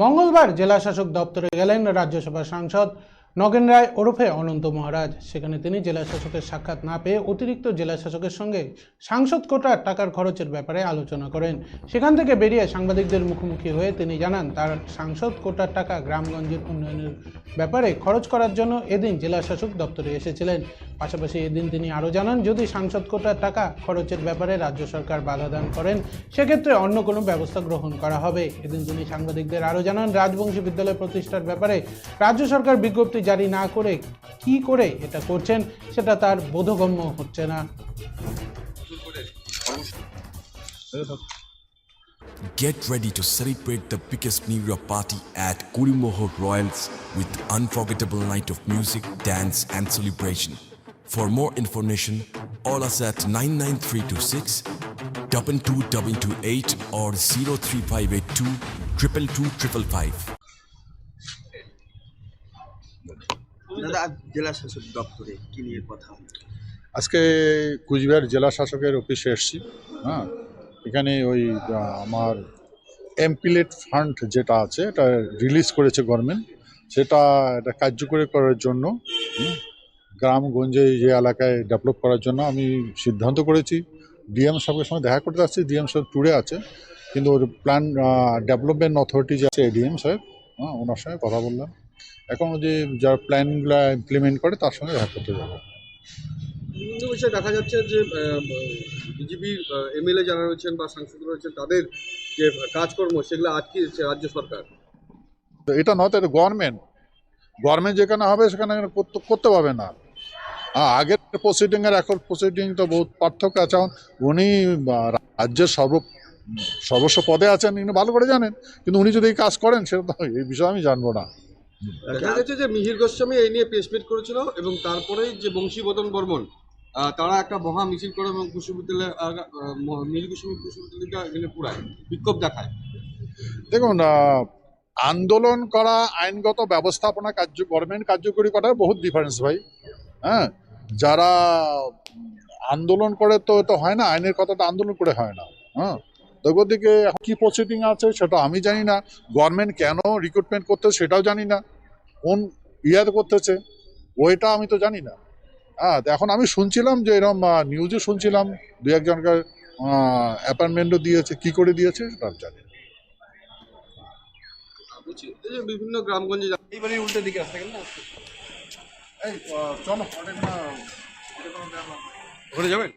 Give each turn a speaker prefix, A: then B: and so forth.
A: মঙ্গলবার জেলা শাসক দপ্তরে গেলেন রাজ্যসভার সাংসদ নগেন রায় ওরফে অনন্ত মহারাজ। সেখানে তিনি জেলা শাসকের সাক্ষাৎ না পেয়ে অতিরিক্ত জেলা শাসকের সঙ্গে সাংসদ কোটার টাকার খরচের ব্যাপারে আলোচনা করেন। সেখান থেকে বেরিয়ে সাংবাদিকদের মুখোমুখি হয়ে তিনি জানান, তার সাংসদ কোটার টাকা গ্রামগঞ্জের উন্নয়নের ব্যাপারে খরচ করার জন্য এদিন জেলা শাসক দপ্তরে এসেছিলেন। পাশাপাশি এদিন তিনি আরও জানান, যদি সাংসদ কোটার টাকা খরচের ব্যাপারে রাজ্য সরকার বাধা দান করেন, সেক্ষেত্রে অন্য কোনো ব্যবস্থা গ্রহণ করা হবে। এদিন তিনি সাংবাদিকদের আরও জানান, রাজবংশী বিদ্যালয় প্রতিষ্ঠার ব্যাপারে রাজ্য সরকার বিজ্ঞপ্তি জারি না করে কি করে এটা করছেন সেটা তার বোধগম্য হচ্ছে না।
B: Get ready to celebrate the biggest New Year party at Kurimoho Royals with unforgettable night of music, dance and celebration. For more information, call us at 99326 22228 or 03582 222 555.
C: দাদা, জেলা শাসক দপ্তরে কি নিয়ে কথা?
D: আজকে কুচবিহার জেলা শাসকের অফিসে এসেছি। এখানে ওই আমার এমপিলেট ফান্ড যেটা আছে এটা রিলিজ করেছে গভর্নমেন্ট, সেটা কার্যকরী করার জন্য গ্রামগঞ্জে যে এলাকায় ডেভেলপ করার জন্য আমি সিদ্ধান্ত করেছি। ডিএম সাহেবের সঙ্গে দেখা করতে আসছি, ডিএম সাহেব ট্যুরে আছে, কিন্তু ওর প্ল্যান ডেভেলপমেন্ট অথরিটি যে আছে ডিএম সাহেব, ওনার সঙ্গে কথা বললাম। এখন যে যারা প্ল্যানগুলো ইমপ্লিমেন্ট করে তার সঙ্গে দেখা করতে যাবো।
E: বিভিন্ন বিষয়ে দেখা যাচ্ছে যে বিজেপি এমএলএ যারা রয়েছেন বা সাংসদ রয়েছেন তাদের যে কাজকর্ম সেগুলো আটকে দিচ্ছে রাজ্য সরকার।
D: তো এটা নয়, তো এটা গভর্নমেন্ট যেখানে হবে সেখানে করতে পারবে না। আগের প্রসিডিং আর এখন প্রসিডিং তো বহুত পার্থক্য আছে। উনি রাজ্যের সর্বস্ব পদে আছেন, উনি ভালো করে জানেন, কিন্তু উনি যদি এই কাজ করেন সেটা তো এই বিষয়ে আমি জানবো না।
E: দেখা যাচ্ছে যে মিহির গোস্বামী এই নিয়ে প্রেস মিট করেছিল এবং তারপরেই যে বংশীবদন বর্মন তারা একটা মহা মিছিল করে এবং বিশ্ববিদ্যালয় মিহির গোস্বামী বিশ্ববিদ্যালয়টা এখানে পুরায় বিক্ষোভ দেখায়।
D: দেখুন, আন্দোলন করা আইনগত ব্যবস্থাপনা গভর্নমেন্ট কার্যকরী করার বহুত ডিফারেন্স ভাই। যারা আন্দোলন করে তো হয় না, আইনের কথাটা আন্দোলন করে হয় না। দিকে এখন কি প্রসিডিং আছে সেটা আমি জানি না, গভর্নমেন্ট কেন রিক্রুটমেন্ট করতে সেটাও জানি না, কোন ইয়াতে করতেছে ওইটা আমি তো জানি না। এখন আমি শুনছিলাম যে এরকম নিউজে শুনছিলাম দু একজনকে অ্যাপয়েন্টমেন্টও দিয়েছে, কি করে দিয়েছে সেটা জানি না।
E: বিভিন্ন গ্রামগঞ্জে
C: এইবারে উল্টো দিকে আসতে গেল না,
D: চলো
E: ওখানে যাবেন।